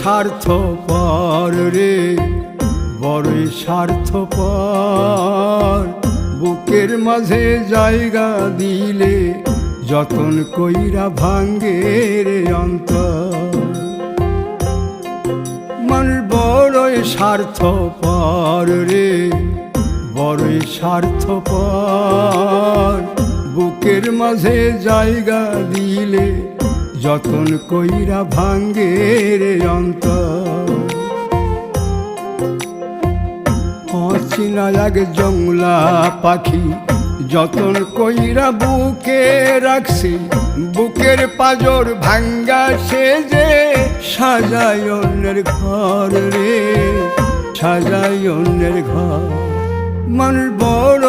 স্বার্থপর রে, বড়ই স্বার্থপর। বুকের মাঝে জায়গা দিলে যতন কইরা ভাঙ্গে রে অন্তর। মানুষ বড়ই স্বার্থপর রে, বড়ই স্বার্থপর। বুকের মাঝে জায়গা দিলে যতন কইরা ভাঙ্গে রে অন্তর। অচিনা এক জংলা পাখি যতন কইরা বুকে রাখছি, বুকের পাজর ভাঙ্গা সে যে সাজায় অন্যের ঘর রে, সাজায় অন্যের ঘর। মানুষ বড়